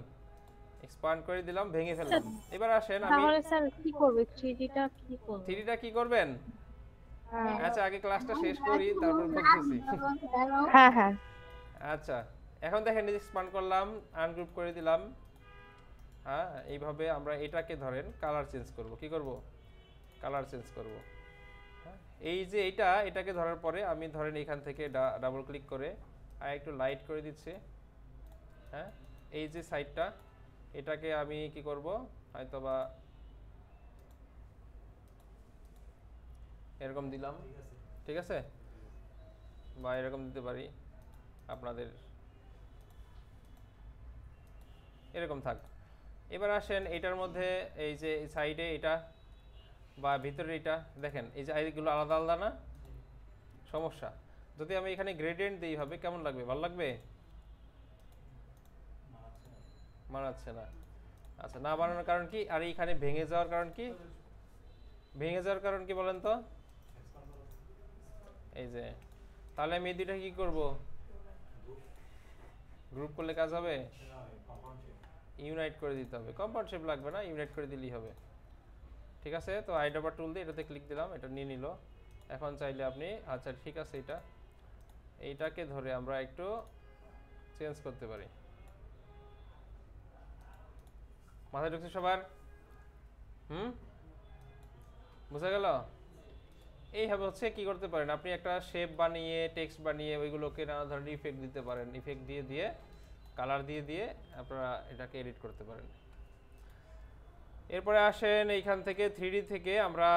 এক্সপান্ড করে দিলাম, ভেঙে ফেললাম। এবার আসেন আমি তাহলে স্যার কি করব, 3Dটা কি করব? 3Dটা কি করবেন? হ্যাঁ আচ্ছা আগে ক্লাসটা শেষ করি তারপর বলতেছি। হ্যাঁ হ্যাঁ। আচ্ছা, এখন দেখেন এক্সপান্ড করলাম, আনগ্রুপ করে দিলাম। হ্যাঁ, এইভাবে আমরা এটাকে ধরেন কালার চেঞ্জ করব। কি করব? কালার চেঞ্জ করব। হ্যাঁ, এই যে এটাকে ধরার পরে আমি ধরেন এখান থেকে ডাবল ক্লিক করে আর একটু লাইট করে দিচ্ছি। হ্যাঁ, এই যে সাইডটা এটাকে আমি কি করব, হয়তোবা এরকম দিলাম, ঠিক আছে? বা এরকম দিতে পারি, আপনাদের এরকম থাক। এবার আসেন এটার মধ্যে এই যে সাইডে এটা বা ভিতরে এটা দেখেন, এই যে এইগুলো আলাদা আলাদা না, সমস্যা। যদি আমি এখানে গ্রেডিয়েন্ট দিই হবে কেমন লাগবে, ভালো লাগবে? মানাচ্ছে না। আচ্ছা, না বানানোর কারণ কি, আর এইখানে ভেঙে যাওয়ার কারণ কি? ভেঙে যাওয়ার কারণ কি বলেন তো? এই যে, তাহলে আমি এই দুইটা কি করব, গ্রুপ করলে কাজ হবে? ইউনাইট করে দিতে হবে। কম্পাউন্ড শেপ লাগবে না, ইউনাইট করে দিলেই হবে, ঠিক আছে? তো আইড্রপার টুল দিয়ে এটাতে ক্লিক দিলাম, এটা নিয়ে নিল। এখন চাইলে আপনি, আচ্ছা ঠিক আছে, এইটাকে ধরে আমরা একটু চেঞ্জ করতে পারি। মাথায় ঢুকছে সবার? বুঝা গেল? এইভাবে হচ্ছে কি করতে পারেন, আপনি একটা শেপ বানিয়ে টেক্সট বানিয়ে ওইগুলোকে নানা ধরনের ইফেক্ট দিতে পারেন। ইফেক্ট দিয়ে দিয়ে কালার দিয়ে দিয়ে আপনারা এটাকে এডিট করতে পারেন। এরপরে আসেন এইখান থেকে 3D থেকে আমরা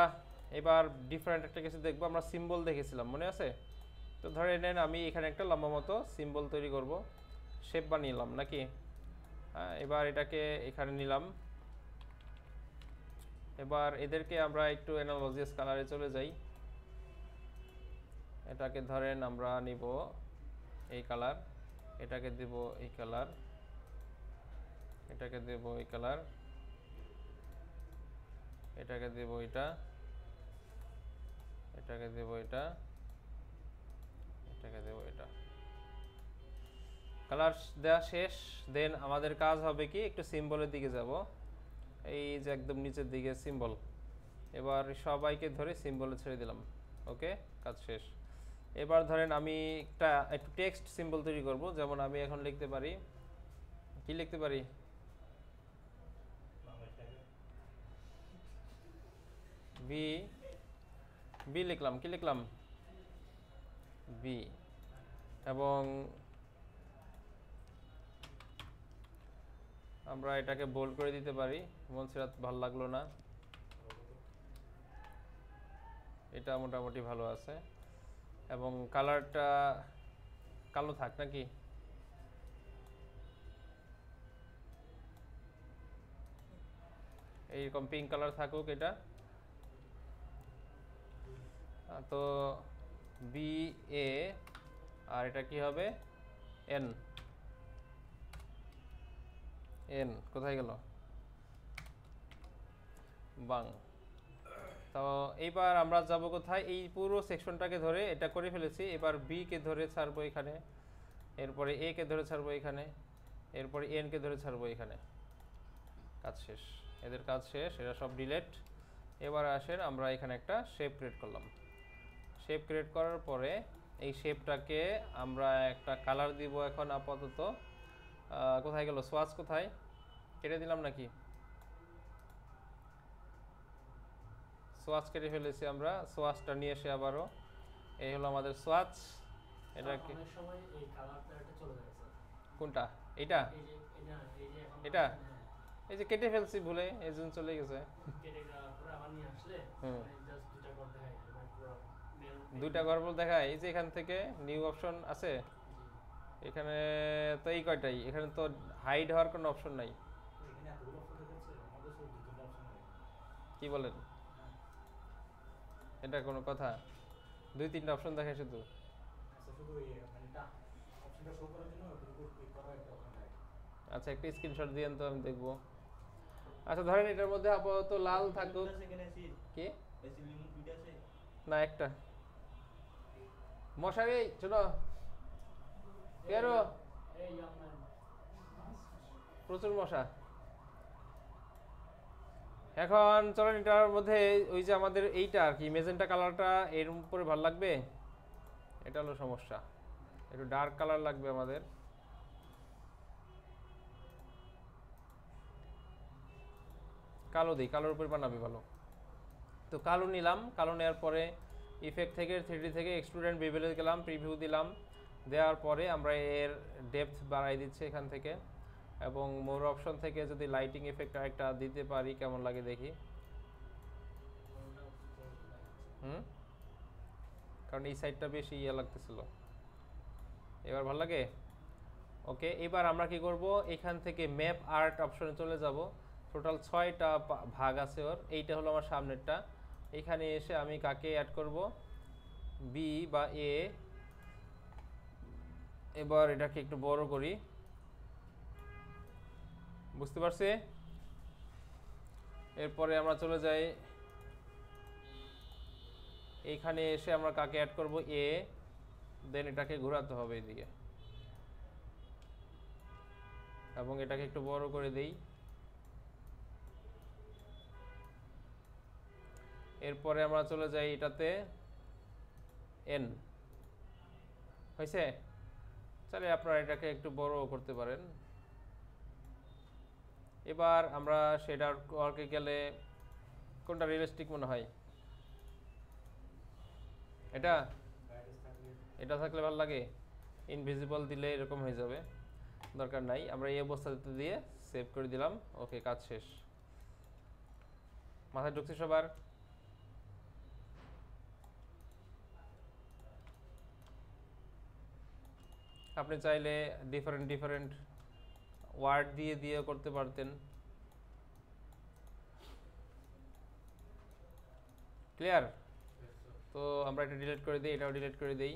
এবার ডিফারেন্ট একটা কিছু দেখবো। আমরা সিম্বল দেখেছিলাম, মনে আছে? তো ধরে নেন আমি এখানে একটা লম্বা মতো সিম্বল তৈরি করব, শেপ বানিয়েলাম নাকি? হ্যাঁ, এবার এটাকে এখানে নিলাম। এবার এদেরকে আমরা একটু অ্যানালজিয়াস কালারে চলে যাই। এটাকে ধরেন আমরা নিব এই কালার, এটাকে দেব এই কালার, এটাকে দেব এই কালার, এটাকে দেব এটা, এটাকে দেব এটা, এটাকে দেব এটা। কালার দেওয়া শেষ। দেন আমাদের কাজ হবে কি, একটু সিম্বলের দিকে যাব। এই যে একদম নিচের দিকে সিম্বল, এবার সবাইকে ধরে সিম্বলে ছেড়ে দিলাম। ওকে, কাজ শেষ। এবার ধরেন আমি একটু টেক্সট সিম্বল তৈরি করব। যেমন আমি এখন লিখতে পারি, কি লিখতে পারি, বি, বি লিখলাম, কি লিখলাম, বি। এবং আমরা এটাকে বোল্ড করে দিতে পারি। মনসিরাত ভালো লাগলো না, এটা মোটামুটি ভালো আছে। এবং কালারটা কালো থাক নাকি, এইরকম পিঙ্ক কালার থাকুক এটা। তো বি এ, আর এটা কি হবে, এন, এন কোথায় গেল, বাং। তো এইবার আমরা যাব কোথায়, এই পুরো সেকশনটাকে ধরে এটা করে ফেলেছি। এবার বি কে ধরে ছাড়বো এখানে, এরপরে এ কে ধরে ছাড়বো এখানে, এরপরে এন কে ধরে ছাড়বো এখানে। কাজ শেষ, এদের কাজ শেষ, এরা সব ডিলেট। এবার আসেন আমরা এখানে একটা শেপ ক্রিয়েট করলাম। শেপ ক্রিয়েট করার পরে এই শেপটাকে আমরা একটা কালার দিব এখন আপাতত। কোথায় গেল সোয়াচ, কোথায়, কেটে দিলাম নাকি, সোয়াচ কেটে ফেলেছি আমরা। সোয়াচটা নিয়ে এসে আবারও, এই হলো আমাদের সোয়াচ। এটা কি অনেক সময় এই কালারটা এটা চলে যায় স্যার। কোনটা, এইটা, এই যে এখন এটা হ্যাঁ, এই যে কেটে ফেলছি ভুলে, এই জন্য চলে গেছে। কেটে দেওয়ার পরে আবার নিয়ে আসলে হুম। মানে জাস্ট দুটা ঘর দেখায় এবার পুরো দুইটা গর্বল দেখায়। এই যে এখান থেকে নিউ অপশন আছে এখানে, তো এই কয়টাই, এখানে তো হাইড হওয়ার কোনো অপশন নাই। এখানে এতগুলো অপশন দেখাচ্ছে, আমাদের শুধু 2-3টা অপশন দেখায়। কি বলেন, এটা কোনো কথা, 2-3টা অপশন দেখায় শুধু। আচ্ছা, শুধু এই মানে এটা অপশনটা শো করার জন্য ওটার উপর ক্লিক করা একটা অপশন দেখায়। আচ্ছা, একটা স্ক্রিনশট দিয়েন তো আমি দেখবো। আচ্ছা ধরেন এটার মধ্যে আপাতত লাল থাকুক। কি না, একটা মশারি, শোনো কেরো, এই আপনার প্রচুর মশা। এখন চলেন এটার মধ্যে ওই যে আমাদের এইটা আর কি মেজেন্টা কালারটা এর উপরে ভালো লাগবে, এটা হলো সমস্যা। একটু ডার্ক কালার লাগবে আমাদের। কালো দিই, কালোর উপরে বানাবি ভালো। তো কালো নিলাম, কালো নেওয়ার পরে ইফেক্ট থেকে 3D থেকে এক্সট্রুড বিভেলে গেলাম, প্রিভিউ দিলাম। দেওয়ার পরে আমরা এর ডেপথ বাড়াই দিচ্ছি এখান থেকে। এবং মোর অপশন থেকে যদি লাইটিং এফেক্ট আরেকটা দিতে পারি কেমন লাগে দেখি। কারণ এই সাইডটা বেশি ইয়ে লাগতেছিল, এবার ভালো লাগে। ওকে, এবার আমরা কি করব, এখান থেকে ম্যাপ আর্ট অপশনে চলে যাব। টোটাল 6টা ভাগ আছে ওর, এইটা হলো আমার সামনেরটা। এখানে এসে আমি কাকে অ্যাড করব, বি বা এ। এবার এটাকে একটু বড় করি, বুঝতে পারছি। এরপরে আমরা চলে যাই, এইখানে এসে আমরা কাকে অ্যাড করব, এ। দেন এটাকে ঘোরাতে হবে এদিকে, এবং এটাকে একটু বড় করে দেই। এরপরে আমরা চলে যাই এটাতে, এন হয়েছে। তাহলে আপনারা এটাকে একটু বড় করতে পারেন। এবার আমরা শেডার ওয়ার্কে গেলে কোনটা রিয়েলিস্টিক মনে হয়, এটা, এটা থাকলে ভালো লাগে। ইনভিজিবল দিলে এরকম হয়ে যাবে, দরকার নাই। আমরা এই অবস্থাতে দিয়ে সেভ করে দিলাম। ওকে, কাজ শেষ। মাথায় ঢুকছে সবার? আপনি চাইলে ডিফারেন্ট ওয়ার্ড দিয়ে দিয়ে করতে পারতেন। ক্লিয়ার? তো আমরা এটা ডিলিট করে দিই, এটাও ডিলিট করে দিই।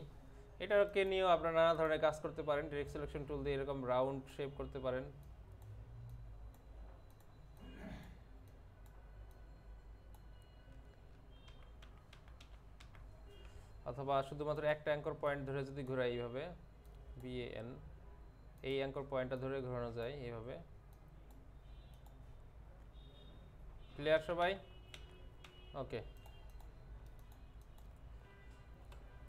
এটাকে নিয়েও আপনারা নানা ধরনের কাজ করতে পারেন। ডিরেক্ট সিলেকশন টুল দিয়ে এরকম রাউন্ড শেপ করতে পারেন। অথবা শুধুমাত্র একটা অ্যাঙ্কর পয়েন্ট ধরে যদি ঘোরাই এইভাবে, BAN, এই অ্যাঙ্কর পয়েন্টটা ধরে ঘোরানো যায় এইভাবে। ক্লিয়ার সবাই? ওকে,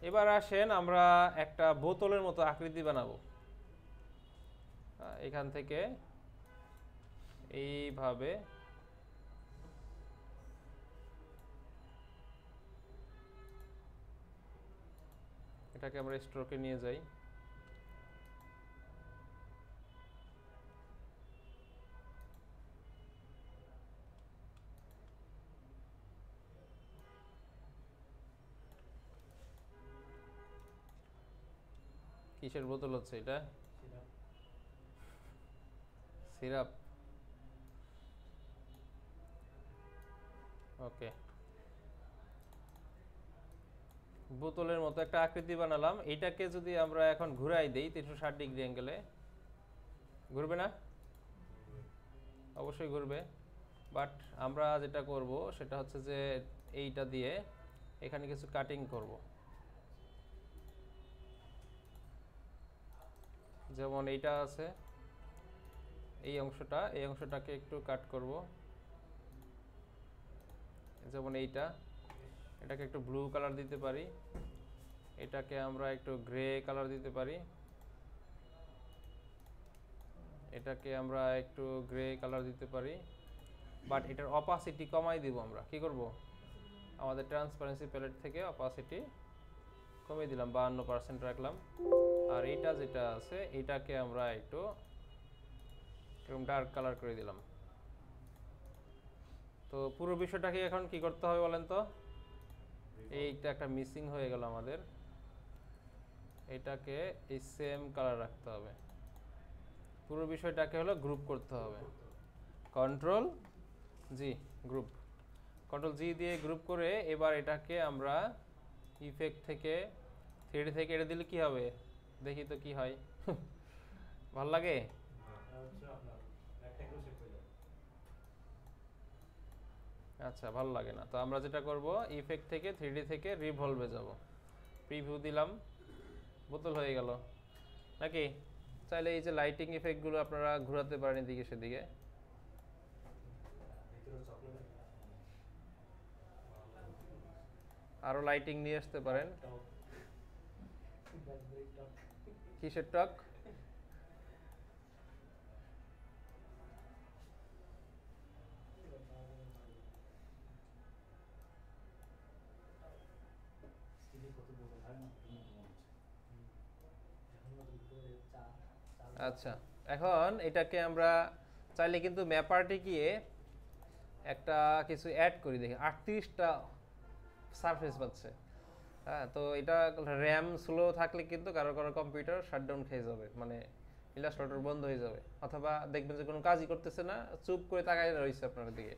এবার আসেন আমরা একটা বোতলের মতো আকৃতি বানাবো। এখান থেকে এইভাবে এটাকে আমরা স্ট্রোকে নিয়ে যাই। কিসের বোতল হচ্ছে এটা? সিরাপ। ওকে, বোতলের মতো একটা আকৃতি বানালাম। এইটাকে যদি আমরা এখন ঘুরাই দেই 360 ডিগ্রি অ্যাঙ্গেলে, ঘুরবে না? অবশ্যই ঘুরবে। বাট আমরা যেটা করব সেটা হচ্ছে যে এইটা দিয়ে এখানে কিছু কাটিং করব। যেমন এইটা আছে, এই অংশটাকে একটু কাট করব। যেমন এটাকে একটু ব্লু কালার দিতে পারি, এটাকে আমরা একটু গ্রে কালার দিতে পারি, এটাকে আমরা একটু গ্রে কালার দিতে পারি। বাট এটার অপাসিটি কমাই দিব। আমরা কি করব? আমাদের ট্রান্সপারেন্সি প্যালেট থেকে অপাসিটি কমিয়ে দিলাম, 52% রাখলাম। আর এইটা যেটা আছে এটাকে আমরা একটু এরকম ডার্ক কালার করে দিলাম। তো পুরো বিষয়টাকে এখন কি করতে হবে বলেন তো? এইটা একটা মিসিং হয়ে গেল আমাদের, এটাকে এই সেম কালার রাখতে হবে। পুরো বিষয়টাকে হলো গ্রুপ করতে হবে। কন্ট্রোল জি, গ্রুপ। কন্ট্রোল জি দিয়ে গ্রুপ করে এবার এটাকে আমরা ইফেক্ট থেকে 3D থেকে এটা দিলে কি হবে দেখি তো কি হয়। ভাল লাগে? আচ্ছা, ভালো লাগে না। তো আমরা যেটা করব ইফেক্ট থেকে 3D থেকে রিভলভে যাব, প্রিভিউ দিলাম, বোতল হয়ে গেল নাকি? চাইলে এই যে লাইটিং ইফেক্টগুলো আপনারা ঘোরাতে পারেন এদিকে সেদিকে। আরো লাইটিং নিয়ে আসতে পারেন। কিসের টক? আচ্ছা, এখন এটাকে আমরা চাইলে কিন্তু ম্যাপারটি গিয়ে একটা কিছু অ্যাড করি। দেখি 38টা সারফেস পাচ্ছে। হ্যাঁ, তো এটা র্যাম স্লো থাকলে কিন্তু কারো কারো কম্পিউটার শাটডাউন খেয়ে যাবে, মানে ইলাস্ট্রেটর বন্ধ হয়ে যাবে, অথবা দেখবেন যে কোনো কাজই করতেছে না, চুপ করে তাকায় রয়েছে আপনার দিকে।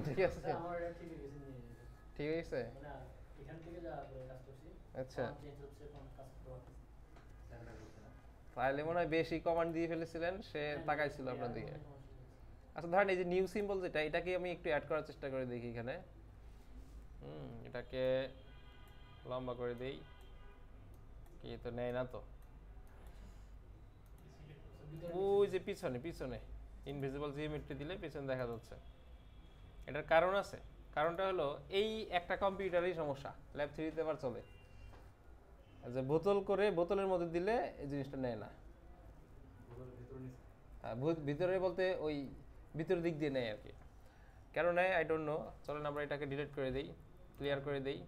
ঠিক আছে, আমার এটা ঠিক হয়ে গেছে। ঠিক আছে। মানে এখান থেকে যা করে কাজ করছি, আচ্ছা, চেঞ্জ হচ্ছে, কোন কাজ করতে তাহলে মনে হয় বেশি কমান্ড দিয়ে ফেলেছিলেন, সে তাকাইছিল আপনার দিকে। আচ্ছা, ধরেন এই যে নিউ সিম্বল যেটা, এটাকে আমি একটু অ্যাড করার চেষ্টা করে দেখি এখানে। এটাকে লম্বা করে দেই, কি তো নেয় না তো। ওই যে পিছনে পিছনে ইনভিজিবল জিওমেট্রি দিলে পিছনে দেখা যাচ্ছে। এটার কারণ আছে। কারণটা হলো এই একটা কম্পিউটারই সমস্যা, ল্যাব 3 আবার চলে, যে বোতল করে বোতলের মধ্যে দিলে এই জিনিসটা নেয় না। ভিতরে বলতে ওই ভিতরের দিক দিয়ে নেয় আর কি। কেন নেয় আই ডোন্ট নো। চলেন আমরা এটাকে ডিলিট করে দেই, ক্লিয়ার করে দেই।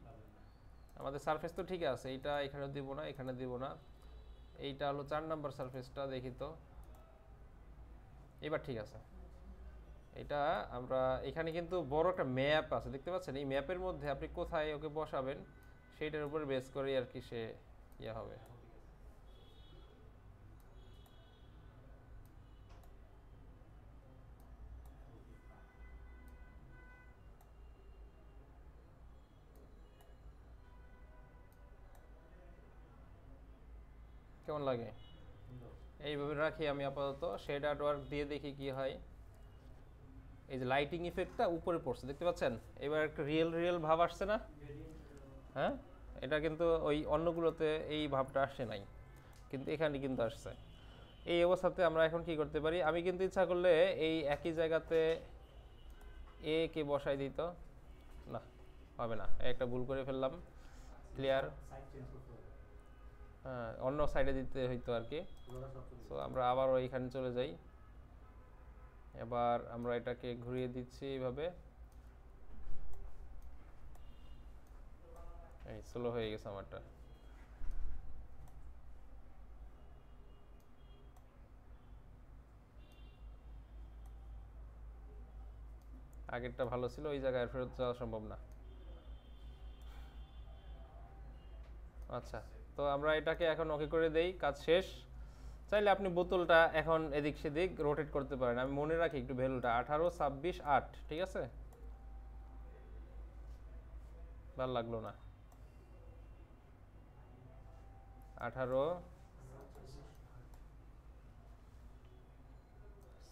আমাদের সারফেস তো ঠিক আছে, এইটা এখানে দিব না, এখানে দিব না। এইটা হলো 4 নাম্বার সারফেসটা, দেখি তো এবার ঠিক আছে। এটা আমরা এখানে কিন্তু বড় একটা ম্যাপ আছে, দেখতে পাচ্ছেন? এই ম্যাপের মধ্যে আপনি কোথায় ওকে বসাবেন সেইটার উপর বেস করে আর কি সে ইয়ে হবে। কেমন লাগে? এইভাবে রাখি আমি আপাতত। শেড আর্ট ওয়ার্ক দিয়ে দেখি কি হয়। এই যে লাইটিং ইফেক্টটা উপরে পড়ছে, দেখতে পাচ্ছেন? এবার একটা রিয়েল রিয়েল ভাব আসছে না? হ্যাঁ, এটা কিন্তু ওই অন্যগুলোতে এই ভাবটা আসে নাই, কিন্তু এখানে কিন্তু আসছে। এই অবস্থাতে আমরা এখন কি করতে পারি, আমি কিন্তু ইচ্ছা করলে এই একই জায়গাতে এ কে বসাই দিত, না হবে না, একটা ভুল করে ফেললাম। ক্লিয়ার, সাইড চেঞ্জ করতে হবে, হ্যাঁ অন্য সাইডে দিতে হইতো আর কি। পুরোটা সব চলে সো আমরা আবারও এইখানে চলে যাই, এবার আমরা এটাকে ঘুরিয়ে দিচ্ছি এইভাবে, এই স্লো হয়ে গেছে আমারটা। আগেরটা ভালো ছিল, ওই জায়গায় আর ফেরত যাওয়া সম্ভব না। আচ্ছা, তো আমরা এটাকে এখন ওকে করে দেই, কাজ শেষ। চাইলে আপনি বোতলটা এখন এদিক সেদিক রোটেট করতে পারেন। আমি মনে রাখি একটু ভ্যালুটা 18, 26, 8, ঠিক আছে? ভালো লাগলো না, 18,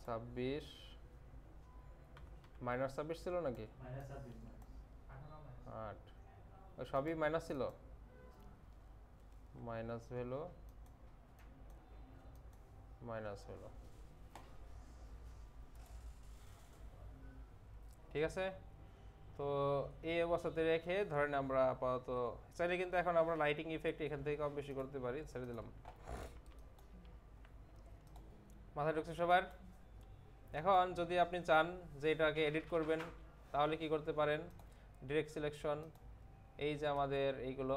26, মাইনাস 26 ছিল নাকি? -26 8, ওই সবই মাইনাস ছিল, মাইনাস ভ্যালু, মাইনাস ভ্যালু, ঠিক আছে? তো এই অবস্থাতে রেখে ধরেন আমরা আপাতত চাইলে কিন্তু এখন আমরা লাইটিং ইফেক্ট এখান থেকে কম বেশি করতে পারি, ছেড়ে দিলাম। মাথায় ঢুকছে সবার? এখন যদি আপনি চান যে এটাকে এডিট করবেন তাহলে কি করতে পারেন, ডিরেক্ট সিলেকশন, এই যে আমাদের এইগুলো,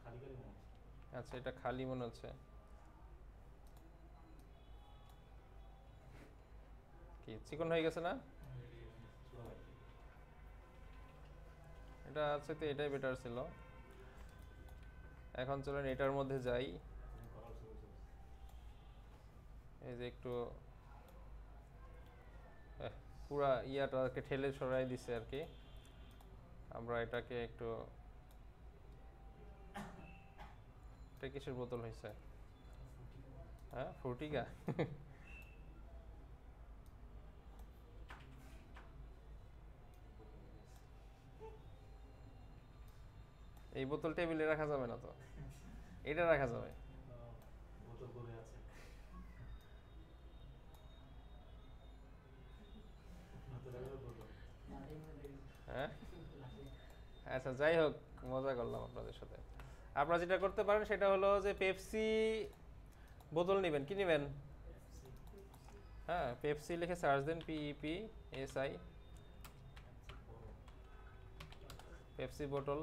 খালি খালি মনে হচ্ছে। আচ্ছা এটা খালি মনে হচ্ছে, কি চিকন হয়ে গেছে না? ছোট ভাই, এটা আছে তো, এটাই বেটার ছিল। এখন চলেন এটার মধ্যে যাই, তুমি করার শুরু করছো। এই যে একটু পুরা ইয়াটাকে ঠেলে সরাই দিছে আর কি। আমরা এটাকে একটু, এটা কিসের বোতল হয়েছে? হ্যাঁ ফ্রুটিকা। এই বোতল টেবিলে রাখা যাবে না তো, এটা রাখা যাবে। বোতল পড়ে আছে, হাতে লাগলে বোতল। হ্যাঁ আচ্ছা যাই হোক, মজা করলাম আপনাদের সাথে। আপনারা যেটা করতে পারেন সেটা হলো যে পেপসি বোতল নেবেন, কি নেবেন? হ্যাঁ পেপসি লিখে সার্চ দেন, PEPSI, পেপসি বোতল।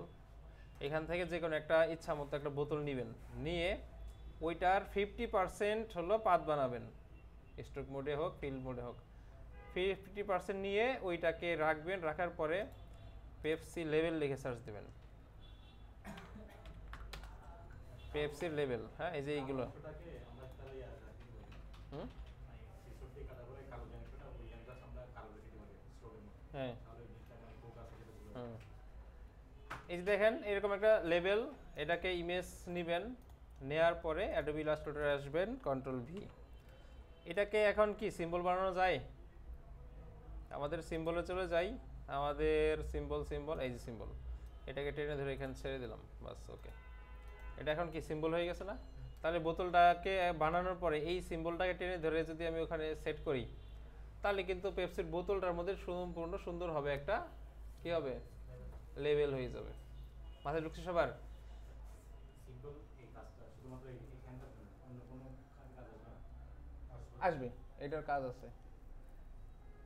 এখান থেকে যে কোনো একটা ইচ্ছা মতো একটা বোতল নেবেন, নিয়ে ওইটার 50% হলো পাত বানাবেন, স্ট্রোক মোডে হোক ফিল্ড মোডে হোক। 50% নিয়ে ওইটাকে রাখবেন, রাখার পরে পেপসি লেভেল লিখে সার্চ দেবেন, পেপসির লেভেল। হ্যাঁ এই যে এইগুলো, অংশটাকে আমরা তাহলে রাখি বলি, হুম ছেষট্টি কাটা করে কালো যে অংশটা, ওই অংশটা আমরা কালো রেখে দিতে পারি স্ট্রোকের মধ্যে, হ্যাঁ তাহলে জিনিসটা মানে ফোকাস আছে যেটা বুঝতে হুম। এই যে দেখেন এরকম একটা লেভেল, এটাকে ইমেজ নেবেন, নেয়ার পরে অ্যাডোবি ইলাস্ট্রেটরে আসবেন, কন্ট্রোল V। এটাকে এখন কি সিম্বল বানানো যায়? আমাদের সিম্বলে চলে যাই, আমাদের সিম্বল, এই যে সিম্বল, এটাকে টেনে ধরে এখানে ছেড়ে দিলাম, বাস ওকে। এটা এখন কি সিম্বল হয়ে গেছে না? তাহলে বোতলটাকে বানানোর পরে এই সিম্বলটাকে টেনে ধরে যদি আমি ওখানে সেট করি, তাহলে কিন্তু পেপসির বোতলটার মধ্যে সম্পূর্ণ সুন্দর হবে একটা, কি হবে, লেভেল হয়ে যাবে। মাথায় ঢুকছে সবার? সিম্পল এই কাজটা শুধুমাত্র এইখানটা না, অন্য কোনো কাজ আসবে না? আসবে, এটার কাজ আছে,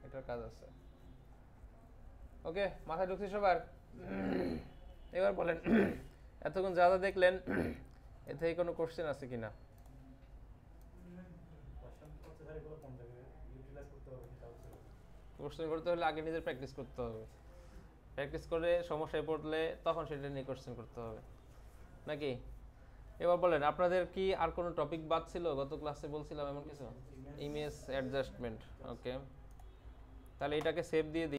এটার কাজ আছে। ওকে মাথায় ঢুকছে সবার? এবার বলেন এতক্ষণ যা যা দেখলেন এ থেকে কোনো কোশ্চেন আছে কিনা? কোশ্চেন করতে স্যার এগুলো কোন জায়গায় ইউটিলাইজ করতে হবে সেটা হচ্ছে কোশ্চেন করতে হলে আগে নিজের প্র্যাকটিস করতে হবে, প্র্যাকটিস করে সমস্যায় পড়লে তখন সেটা নিয়ে কোশ্চেন করতে হবে নাকি? এবার বলেন আপনাদের কি আর কোনো টপিক বাদ ছিল? গত ক্লাসে বলছিলাম এমন কিছু, ইমেজ অ্যাডজাস্টমেন্ট। ওকে তাহলে এটাকে সেভ দিয়ে দিই।